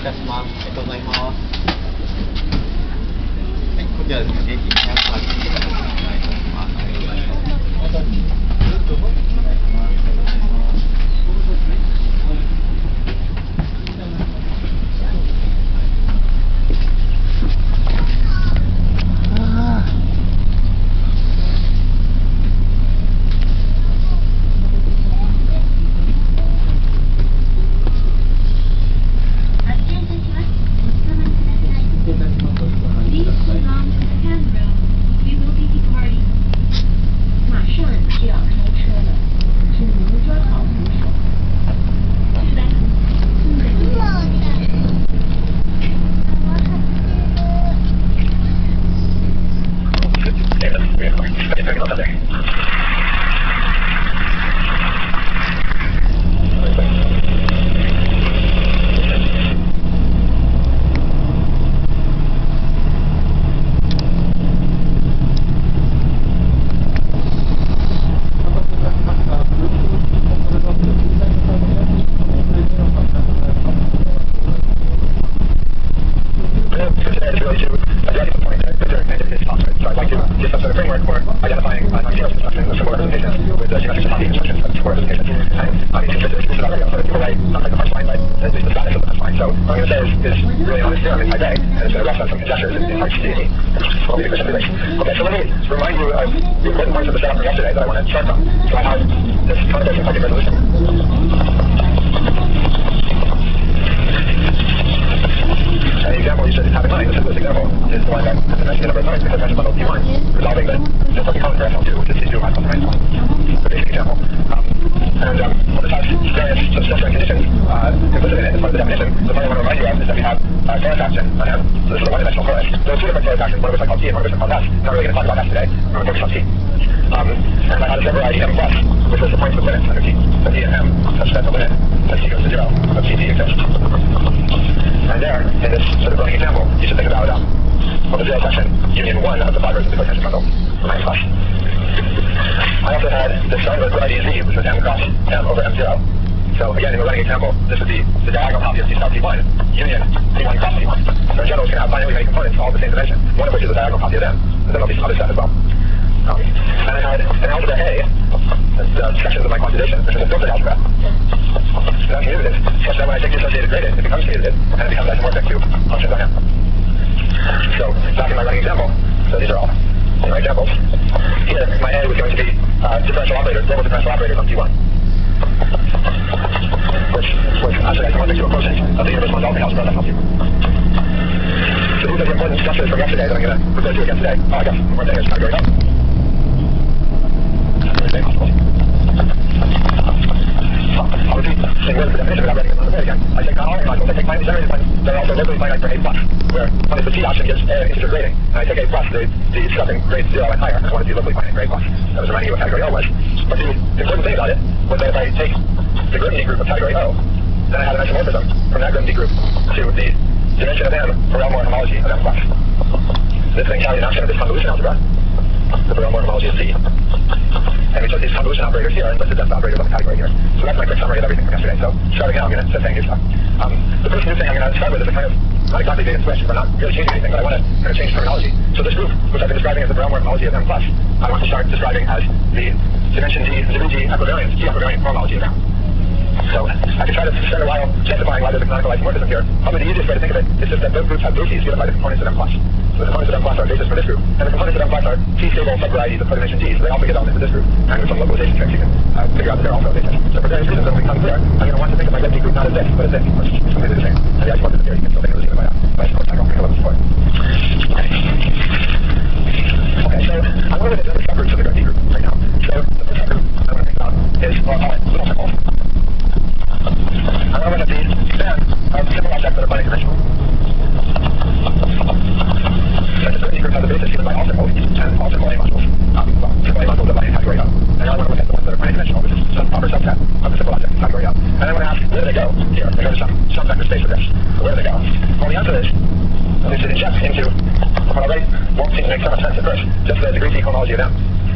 たします。ありがとうございます。はい、こちらですね、電気200ワットでお願いします。ありがとうございます。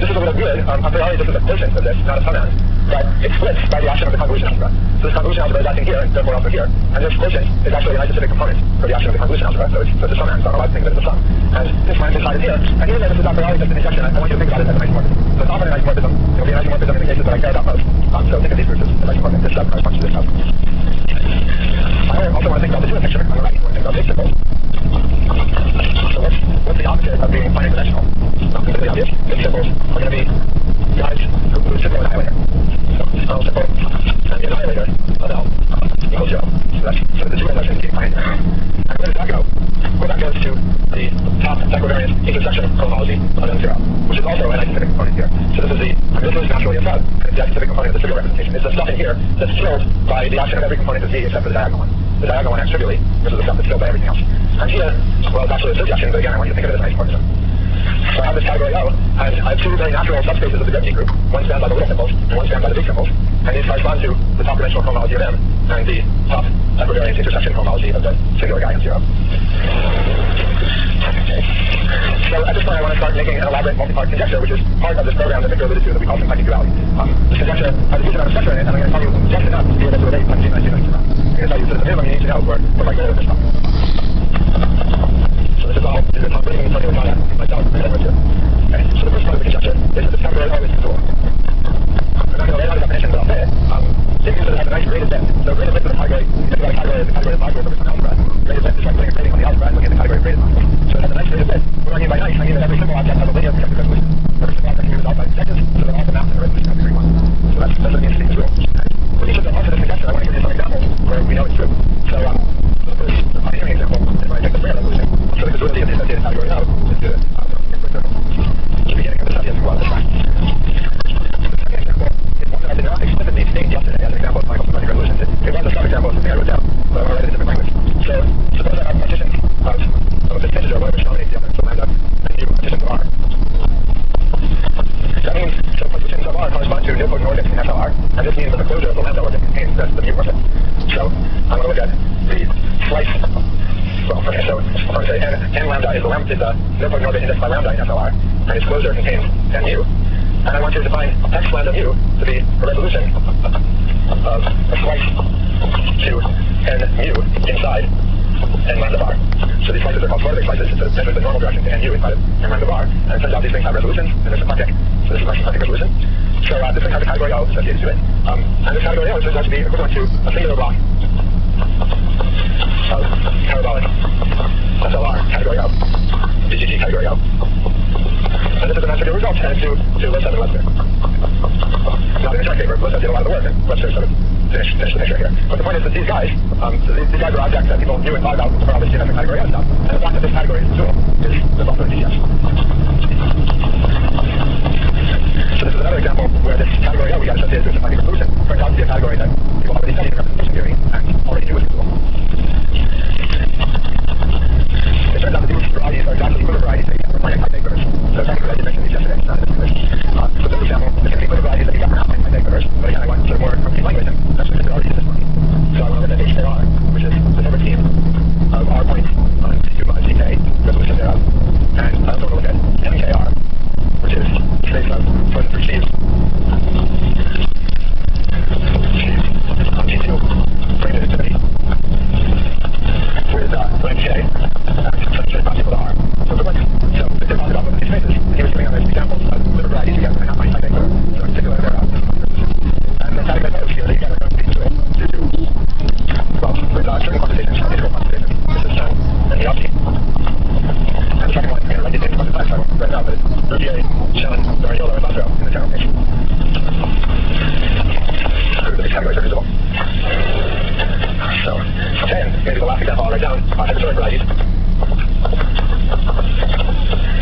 This is a little good. A priori, this is a quotient of this, not a summand. But it's splits by the action of the convolution algebra. So this convolution algebra is acting here, and therefore also here, and this quotient is actually an isocyclic component for the action of the convolution algebra, so it's a summand, so I'm allowed to think of it as a sum. And this line inside is here, and even though this is not priori just an injection, I want you to think about it as an isomorphism. So it's often an isomorphism, it will be an isomorphism in the cases that I care about most. So think of these groups as isomorphic. This sub corresponds to this sub. I also want to think about this unit picture on the right. I want to think about big circles. So what's the opposite of being finite dimensional? Completely obvious. Big circles are going to be guys who sit on an annihilator. So Snell's simple, and the annihilator of L equals 0. So the zero motion is being finite. And where does that go? Well, that goes to the top equivariant intersection cohomology of M0, which is also an isocyclic component here. So this is naturally a sub, and it's the isocyclic component of the trivial representation. It's the stuff in here that's filled by the action of every component of Z except for the diagonal one. The diagonal one acts trivially versus the stuff that's filled by everything else. And here, well, it's actually a surjection, but again, I want you to think of it as an isomorphism. So I have this category O, and I have two very natural subspaces of the Greb group, one spanned by the little symbols, and one spanned by the big symbols, and these correspond to the top dimensional cohomology of M, and the top equivariant intersection cohomology of the singular guy M0. So at this point, I want to start making an elaborate multi-part conjecture, which is part of this program that Victor alluded to that we call symplectic duality. This conjecture has a huge amount of structure in it, and I'm going to tell you just enough to be able to relate on G minus G minus zero. I'm going to tell you the minimum you need to know for my goal with this stuff. So this is all, I'm bringing in something about myself and everyone here. Okay, so the first part of the conjecture is that this category always is dual. I'm not going to lay out a definition, but I'll say it. It means that it has a nice graded bit. So graded bits of the category, you think about a category as the category of modules over some algebra. Graded bit is like putting a grading on the algebra and looking at the category of graded modules. So it has a nice graded bit. What do I mean by nice? I mean that every simple object has a linear projective resolution. Every simple object can be resolved by projectives, so that all the maps in the resolution have degree 1. So that's an interesting rule. For each of the parts of this conjecture, I want to give you some examples where we know it's true. So the first pioneering example is when I take the Freire resolution. So the causality of the associated category now is the input circle. The beginning of this idea is well described. The second example is one that I did not explicitly state yesterday as an example of Michael's symplectic resolution. It was a sub-example of something I wrote down, but I'm going to write it in different language. So suppose I have a partition of this integer, whatever denominates the other, so lambda, and you partitions of R. That means, so partitions of R correspond to nilpotent orbits in SLR, and this means that the closure of the lambda orbit contains the mu orbit. So I'm going to look at the slice. Well, okay, so I'm going to say n lambda is the nilpotent orbit indexed by lambda in SLR, and its closure contains n mu. And I want to define x lambda mu to be a resolution of a slice to n mu inside n lambda bar. So these slices are called Slordig slices, so it measures the normal direction to n mu inside of n lambda bar. And it turns out these things have resolutions, and they're symplectic. So this is my symplectic resolution. So this thing has a category O associated to it. And this category O turns out to be equivalent to a singular block of parabolic SLR category O, DGG category O. And this is a nice trivial result, and it's due to Lipset and Webster. Not in the joint paper, Lipset did a lot of the work, and Webster sort of finished the picture here. But the point is that these guys, so these guys are objects that people knew and thought about for all this geometric category O stuff, and the fact that this category is dual is also a DGS. So this is another example where this category O we got associated with a symplectic resolution turns out to be a category that people already studied in representation theory and already knew was dual. It turns out that these varieties are exactly equivalent varieties that you get for finite pi vectors. So technically I did mention these yesterday, it's not in this English. So this example is going to be equivalent varieties that you get for finite pi vectors, but again I want sort of more complete language, and that's what I already did this morning. So I want to look at HKR, which is the number team of R points on C2 by CK, resolution thereof. And I also want to look at MKR, which is the space of frozen through sheaves. On T2, frame of infinity. With length K, such a possible to R. So the length. So if they're talking about both of these spaces, he was giving us examples of the varieties you get from a half finite vector, so in particular thereof. And the category of here that you get are going to be dual due to, well, with certain quantizations, integral quantizations. This is shown in the LT. And the second one, I'm going to write these names one at a time, so I won't write it out, but it's Rouvier, Schoen, Doriolo, and Lasro in the general page. So the categories are visible. So, okay, and maybe the last example I'll write down, hyperspheric varieties.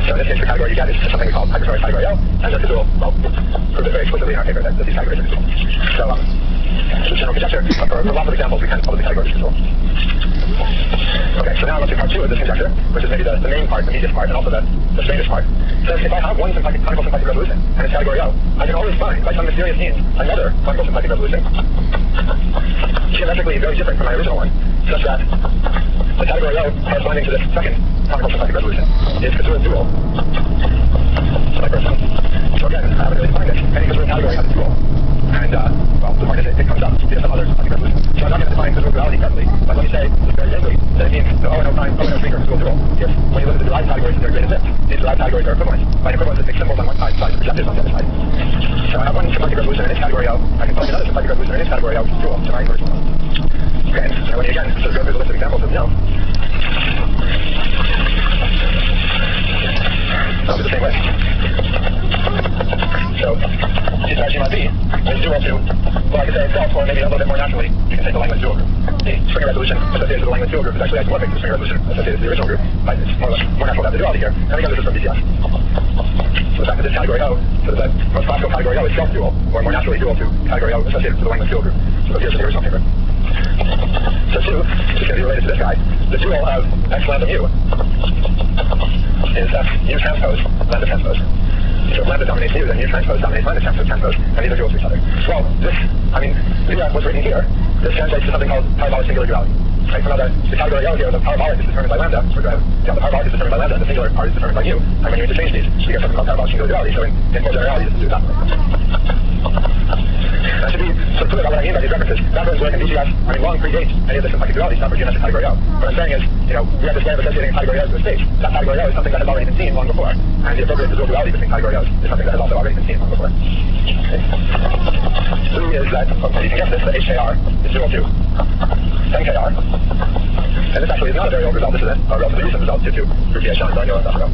So in this case, the category you get is something we call hyperspheric category O, and they're dual. Well, proved it very explicitly in our paper that these categories are dual. So, general conjecture, for lots of examples, we can call the categories dual. Okay, so now let's do part 2 of this conjecture, which is maybe the main part, the medium part, and also the strangest part. So if I have one conical symplectic resolution, and it's category O, I can always find, by some mysterious means, another conical symplectic resolution, geometrically very different from my original one, such that the category O corresponding to this second conical symplectic resolution is Kazura dual. So my first one. So again, I haven't really defined it. Any Kazura category has a dual. And, well, to define physical duality carefully. Like when you say it's very angry, then it means the O and O prime, O and O string are physical dual. If when you look at the derived categories in their graded list, these derived categories are equivalent. By equivalence, it's symbols on one side, sides of projectives on the other side. So I have one symplectic resolution in its category O. I can find another symplectic resolution in its category O, which is dual to my inverse. Okay, so when you again sort of go through the list of examples of no, I'll do the same way. So, G star G mod B is dual to, well, I could say itself, or maybe a little bit more naturally, you can say the language dual group. The Springer resolution associated with the language dual group is actually isomorphic to the Springer resolution associated with the original group, but it's more natural to have the duality here. And again, this is from BCS. So the fact that this category O, so that most classical category O is self-dual, or more naturally dual to category O associated with the language dual group. So here's the original paper. So 2 is going to be related to this guy. The dual of X lambda mu is F mu transpose lambda transpose. So if lambda dominates mu, then mu transpose dominates lambda transpose, and these are dual to each other. Well, this, I mean, what's written here, this translates to something called parabolic singular duality. Right? So now the category O here, the parabolic is determined by lambda, or the parabolic is determined by lambda, and the singular part is determined by mu. And when you interchange these, you get something called parabolic singular duality. So in full generality, this is do that. That should be sort of clear about what I mean by these references. Reference work in BCS, I mean, long predates any of this symplectic duality stuff for geometric category O. What I'm saying is, we have this way of associating category O to a state. That category O is something that has already been seen long before, and the appropriate physical duality between category O's is something that has also already been seen long before. Okay. 3 is that, you can guess this, that HKR is dual to 10KR. And this actually is not a very old result, this is a relatively recent result due to group T shown, so I know that's ago.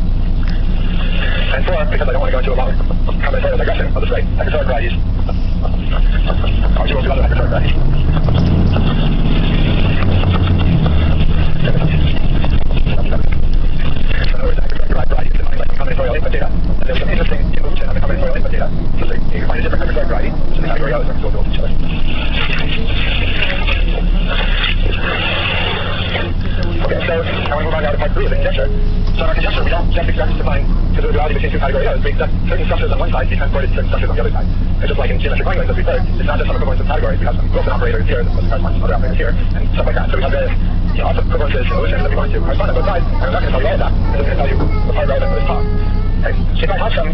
And 4, because I don't want to go into a long combinatorial digression, I'll just write hexatoric varieties. Or dual to other hexatoric varieties. So in other words, hexatoric variety is defined by some combinatorial input data. And there's some interesting evolution of the combinatorial input data. So you can find a different hexatoric variety, so the category O is dual to each other. Okay, so I want to move on now to part 3 of the conjecture. So in our conjecture, we don't just expect to find physical duality between two category O's. We expect certain structures on one side to be transported to certain structures on the other side. It's just like in geometric language, as we've heard, it's not just some equivalence of categories. We have some Wilson operators here, that correspond to some other operators here, and stuff like that. So we have various equivalences and solutions that we want to correspond on both sides, and I'm not going to tell you all of that. I'm just going to tell you the part relevant for this talk. Okay. If I have some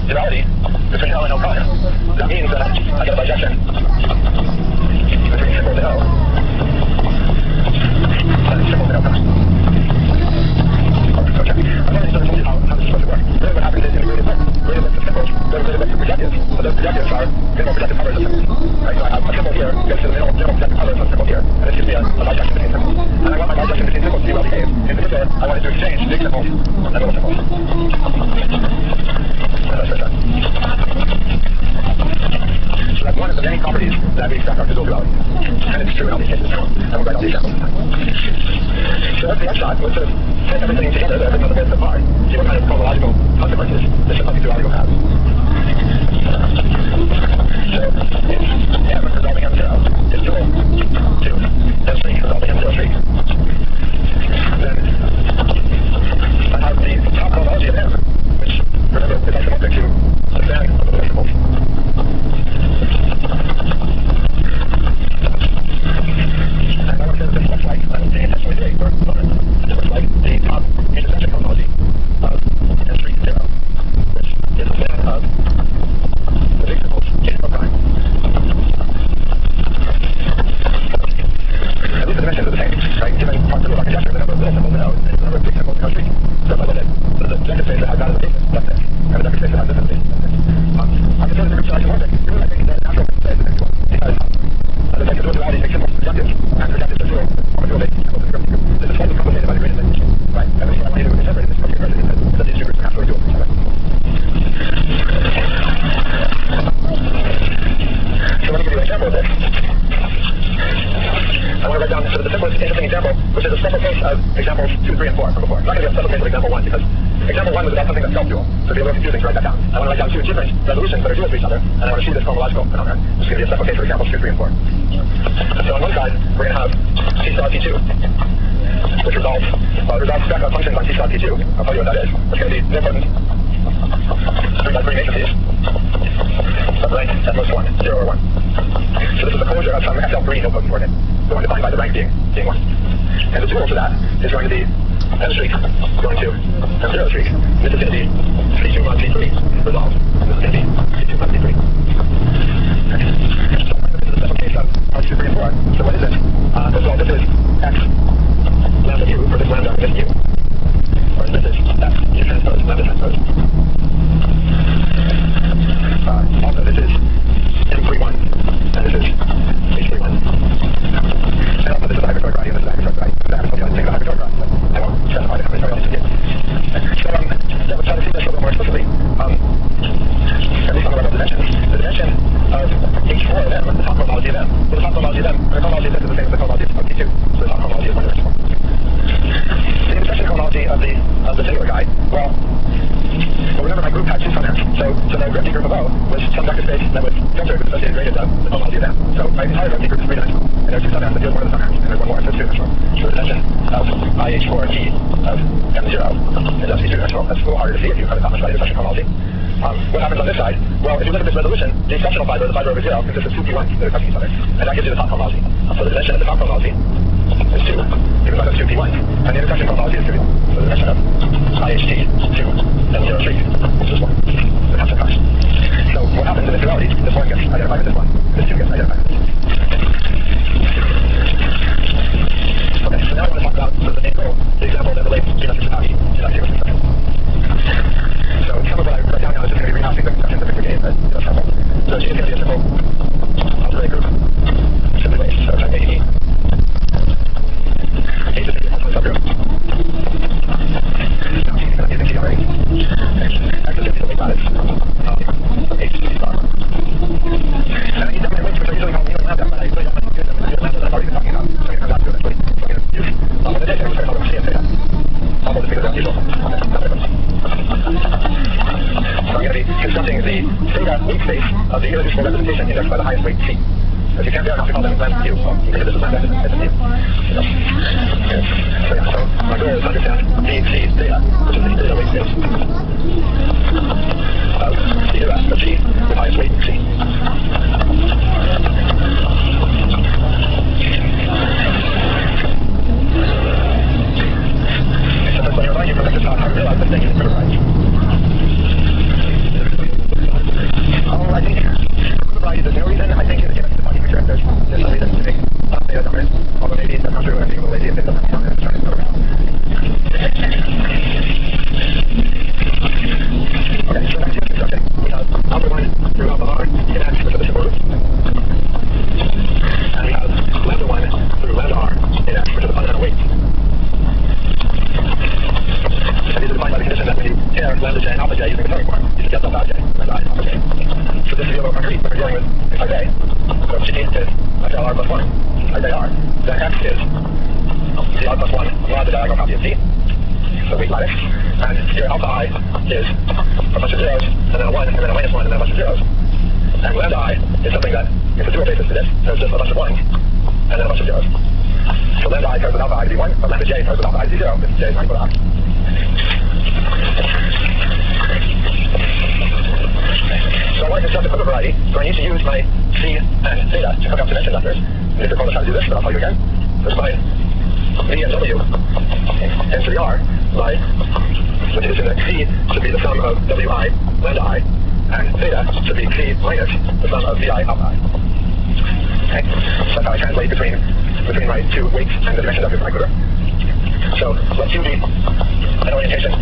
duality between O and O prime, that means that I get a bijection between symbol to O. And symbol to O prime. Okay. I'm going to sort of tell you how this is supposed to work. Really what happens is in the graded list of symbols, there are graded lists of projectives. So those projectives are minimal projective covers of symbols. Right? So I have a symbol here, goes to the minimal projective covers of symbols here, and this gives me a bijection between symbols. And I want my bijection between symbols to be well behaved. In particular, I want it to exchange big symbols and little symbols. So that's one of the many properties that we expect our physical duality. And it's true in all these cases. And we'll write all these examples. So what's the upshot? Let's sort of take everything together that everything on the bit so far. See what kind of cosmological consequences this symplectic duality will have. So it's M resolving M0 is dual to M streak resolving M0 streak. Then I have the top cosmology of M, which remember is isomorphic to the band of the symbols. And I want to say that this looks like the intentionally big for a moment. This looks like the top intersection cosmology of M streak 0, which is a band of the big symbols K prime. And these are dimensions of the same, right? Given part 2 of our conjecture, the number of little symbols in O and the number of big symbols in O streak. So if I look at the vector space that has that as a basis, that's this. And the vector space that has this as a basis, that's this. I'm considering the groups are isomorphic. Really, I think the natural space is equal. Because the vectors of duality make symbols projectives, and projectives are dual, on a dual basis symbols in the group. This is slightly complicated by the gradient definition. Right? And the reason I want you to interpret this project version is that these two groups are absolutely dual to each other. So let me give you an example of this. I want to write down sort of the simplest interesting example, which is a special case of examples 2, 3, and 4 from before. It's not going to be a special case of example 1 because example 1 was about something that's self-dual, so it'd be a little confusing to write that down. I want to write down 2 different resolutions that are dual to each other, and I want to see this cosmological phenomenon. This is going to be a special case for examples 2, 3, and 4. So on one side, we're going to have T star T2, which resolves stack of functions on T star T2. I'll tell you what that is. It's going to be nilpotent 3x3 matrices of rank at most 1, 0 or 1. So this is the closure of some SL3 nilpotent coordinate, the one defined by the rank being 1. And the dual to that is going to be M streak going to M0 streak. This is going to be C2 mod C3 resolved. This is going to be C2 mod C3. Okay. So this is a special case of parts 2, 3, and 4. So what is it? So my entire vector group is three-dimensional, and there are two subends that deal with one of the subends, and there's one more, so it's two-dimensional. So the dimension of IH4T of M0 is actually two-dimensional. That's a little harder to see if you have a common side discussion homology. What happens on this side? Well, if you look at this resolution, the exceptional fiber, the fiber over 0, consists of two P1s that are touching each other, and that gives you the top homology. So the dimension of the top homology is 2, because I have two P1s, and the intersection homology is trivial. So the dimension of IHT 2 and 0, 3 is just 1. The constant cost. So what happens in this duality? This 1 gets identified with this 1, this 2 gets identified with this 2. Okay, so now I want to talk about sort of the main goal, the example that relates geometric society to that sequence construction. So some of what I wrote down now is just going to be rehashing the constructions of Victor Gave, but that's helpful. So G is going to be a simple algebraic group, simply ways. So type AE. H is going to be a multiple subgroup. Now G is going to be the key already. X is going to be the weight lattice. H is star. And I need them in weights which are usually called mu and lambda, but I really don't want to use them in the lambda that I've already been talking about. So it comes out to it eventually. So I'm going to use the data, we're going to call them C and theta. Almost because they're unusual. So I'm going to be constructing the theta weight space of the irreducible representation indexed by the highest weight C. Because you can't dare not to call them lambda mu. Well, you can this is lambda, it's a mu. So yeah, so my goal is to understand D, C, theta, which is the theta weight space of the era of C with highest weight C. So when you're writing from this I realize this thing is never right. I think for variety, there's no reason. I think it's the funny picture. There's no reason to make theta dominant. Although maybe that's not true. I think it will lazy if it doesn't come in. It's trying to go around. Okay, so that's the construction. We have alpha 1 through alpha r in X, which are the simple roots. And we have lambda 1 through lambda r in X, which are the fundamental weights. And these are defined by the condition that when you pair lambda j and alpha j using the Turing form, you just get delta j, lambda I, alpha j. So this is a little concrete when we're dealing with type A. So G is r plus 1, type AR. Then X is CR plus 1, the diagonal copy of C. So weight lattice. And here alpha I is a bunch of zeros, and then a 1, and then a minus 1, and then a bunch of zeros. And lambda I is something that is a dual basis to this. So it's just a bunch of 1s, and then a bunch of zeros. So lambda I pairs with alpha I to be 1, but lambda j pairs with alpha I to be 0, if j is not equal to I. So I want to construct a quicker variety, so I need to use my C and theta to hook up dimension vectors. It's difficult to try to do this, but I'll tell you again. There's my V and W tends to the R by the condition that C should be the sum of Wi, lambda I, and theta should be C minus the sum of Vi, alpha I. Okay? So that's how I translate between my two weights and the dimension vectors of my quiver. So let Q be an orientation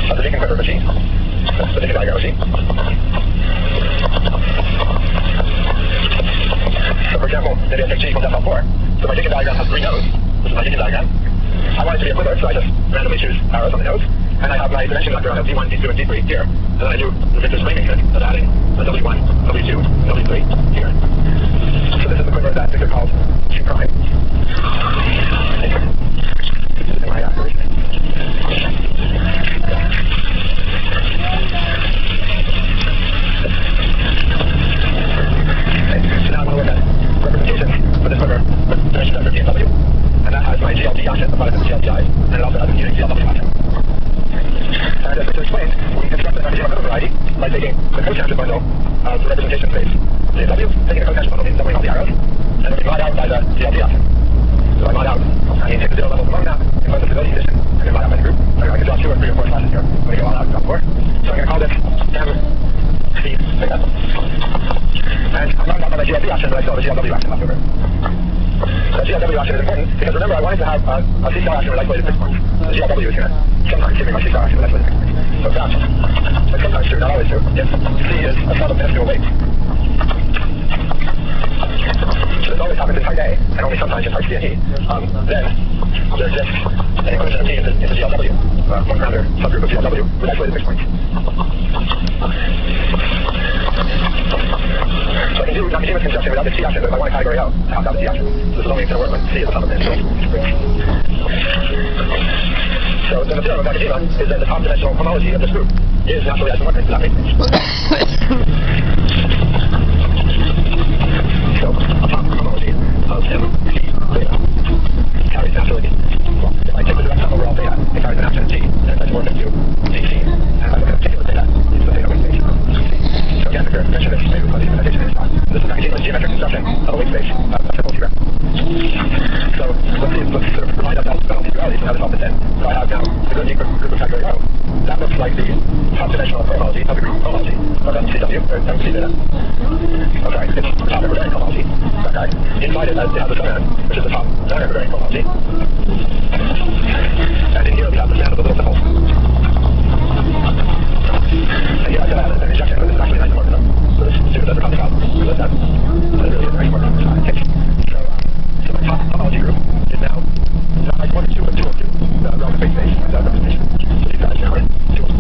of the Deacon quiver for C. The Deacon diagram of C. So for example, maybe I take G equals F4. So my Deacon diagram has 3 nodes. This is my Deacon diagram. I want it to be a quiver, so I just randomly choose arrows on the nodes. And I have my dimension vector of D1, D2, and D3 here. And then I do the Victor's flaming trick of adding a W1, W2, W3 here. So this is the quiver that Victor calls Q prime. Using my aspiration. So now I'm going to look at representation for this quiver with dimension vector D and W. And that has my GLD action, the product of the GLDIs, and it also has a unique GLW action. And as Victor explained, we construct an ideal quiver variety by taking the cotangent bundle of the representation space GW, taking the cotangent bundle, means doubling all the arrows, and then we mod out by the GLD action. So I mod out, I need to take the zero levels among that, impose the stability condition, and then mod out by the group. I can draw 2 or 3 or 4 slashes here. I'm going to go all out, draw 4. So I'm going to call this M, C, theta. And I'm not by the GLD action, but I still have a GLW action left over. The GLW action is important because remember I wanted to have a C-star action with isolated fixed points. The GLW is going to sometimes give me my C-star action with isolated fixed points. So that's sometimes true, not always true. If C is a sum of minuscule weights. So this always happens in type A, and only sometimes in type C and E. Then there exists an inclusion of T into GLW, one parameter subgroup of GLW with isolated fixed points. So I can do Nakajima construction without the T action, but if I want to categorize out, I have to have the T action. So this is only going to work when C is a sum of minuscule. So the theorem of Nakajima is that the top dimensional homology of this group is naturally isomorphic to that weight. as they have the center, which is the top center bearing profile, see? And in here we have the stand of the little symbol. And here I said I had an injection, but this is actually an isomorphism. So this student doesn't come out. We list that. But it really is an isomorphism. So my top homology group is now not isomorphic to a 2 of 2, the relative phase space, and that representation. So these guys now are 2 of 2.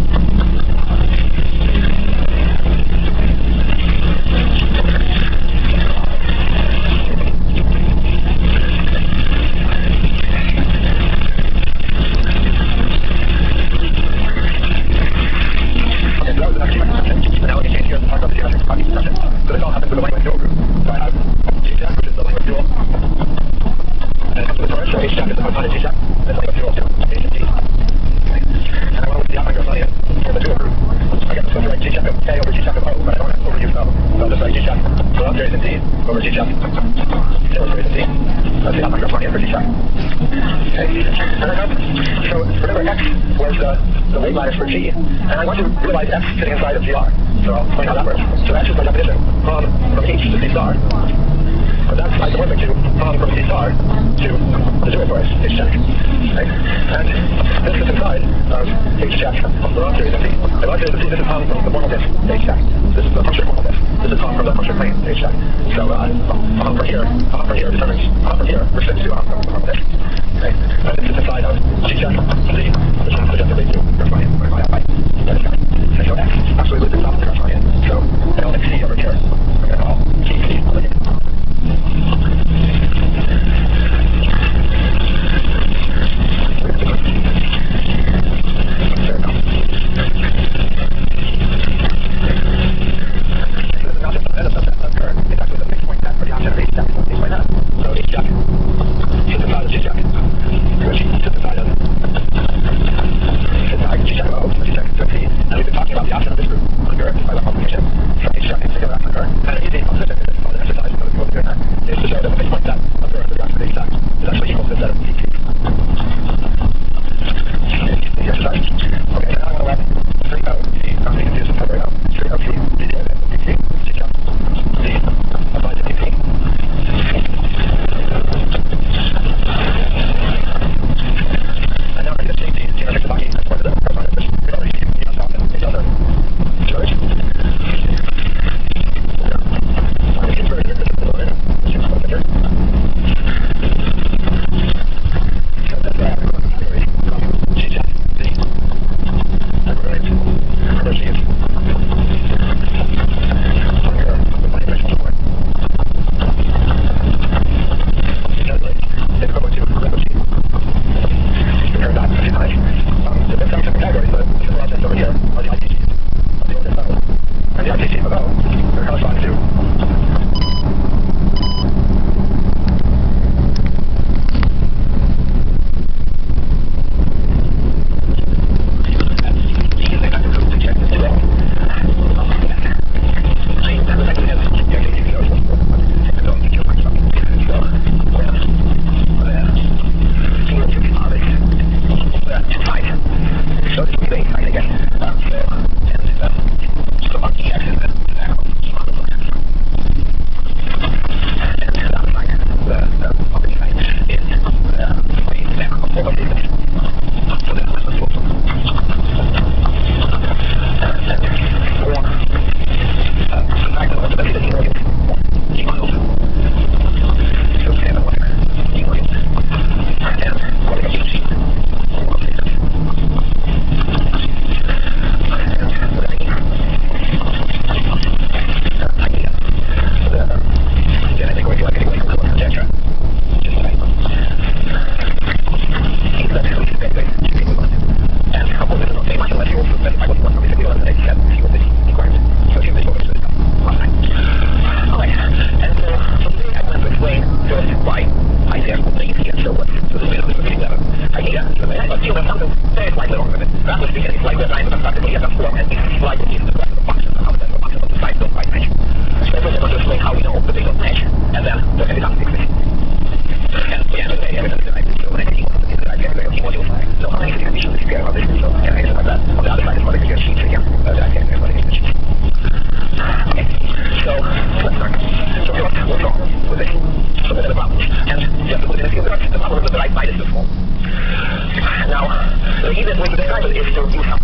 to use some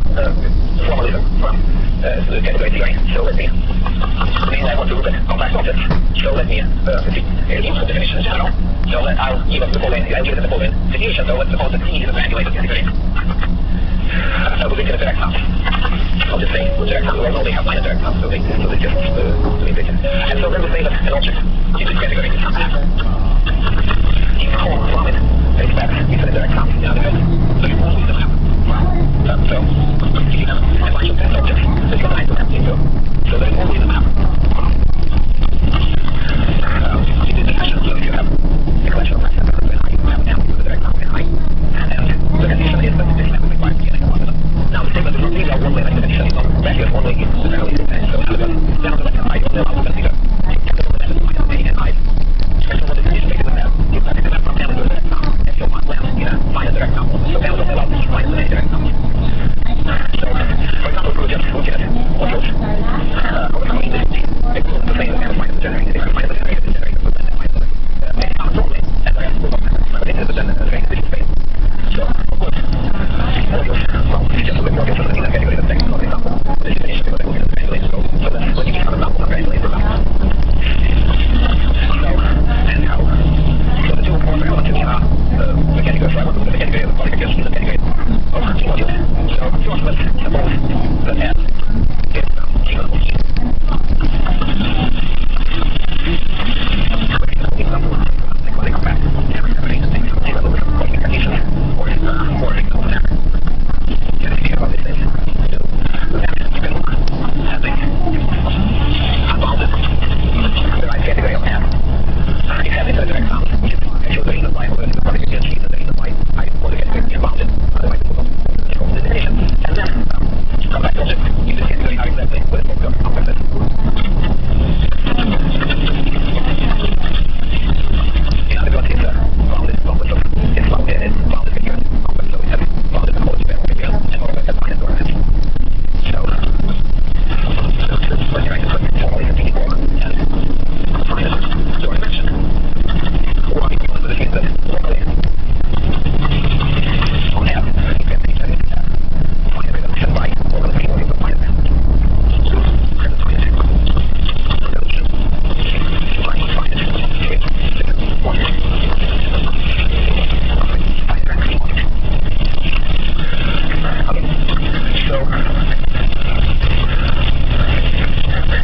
formalism from the category theory. So let me, I want to look at complex objects. So let me use the definition in general. So I'll give it the following definition. So let's suppose that C is a granulated category. With infinite direct sums. I'll just say direct sums. Well, no, they have minor direct sums, so they just and so then we say that an object in this category is something. In form from it, expects infinite direct sums in other ways. So you always have. So if you have a bunch of test objects that you like to tap into, so there is always a map. It is definition. So if you have a collection of maps that are I, you have an M with a direct sum in I, and the condition is that this map is required to be an equal. Now the statement is not really one way like definition is on values only in the value and so how does down to the left side of the alpha consider capital letters minus A and I. And so what is anticipated in that is that the map from down to the direct sum and so on lands in a minus direct sum. So down to the alpha is minus A direct sum. So for example, we just look at modules overcoming this equivalent to saying that M is minus the generator, if minus the generator, the generator will then minus the normally and the rest will not matter. But it is then a very different space. So of course modules, well, you just look at modules in a category of text, for example. This is an issue because I look at the granulated, so then when you give some examples of granulated results. So, and how? So the two more relevant to me are the category, so I want to look at the category of qualifications in the category of modules. So first let's suppose that S is equal to E. When they come back, every separation takes some zero with some qualifications or example there. Get an idea about this thing. So then you can look at the unbounded the right category of M. It has infinite direct sums, which is actually the reason why I'm going to probably get the reason why I want to get the unbounded. Otherwise it will not go the definition. And then complex objects in this category are exactly what is called complexes. In other words, it's bounded complex. It's bounded figures complex, so it has bounded components figures and all of that minus or less. So let's try to put formally the P4 and minus your dimension. Or if you want to put the things that locally on F, you can take that into that. Find a reduction by or the P1 is a minus M. And the minus resolution. Find it. So,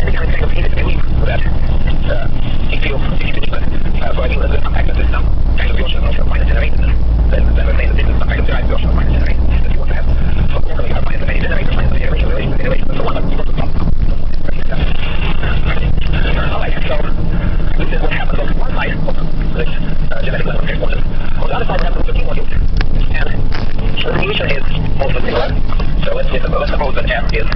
any kind of thing that believe that if you believe that for any other compact that is some kind of version of minus generated, then we're saying that this is some kind of derived version of minus generated that you want to have. So normally you have minus any generator, minus the generation, relation to generation, and so on, but you want to stop. Alright, so this is what happens on one side of this genetic level of component. On the other side, what happens with the modules. And the relation is also similar. So let's suppose that M is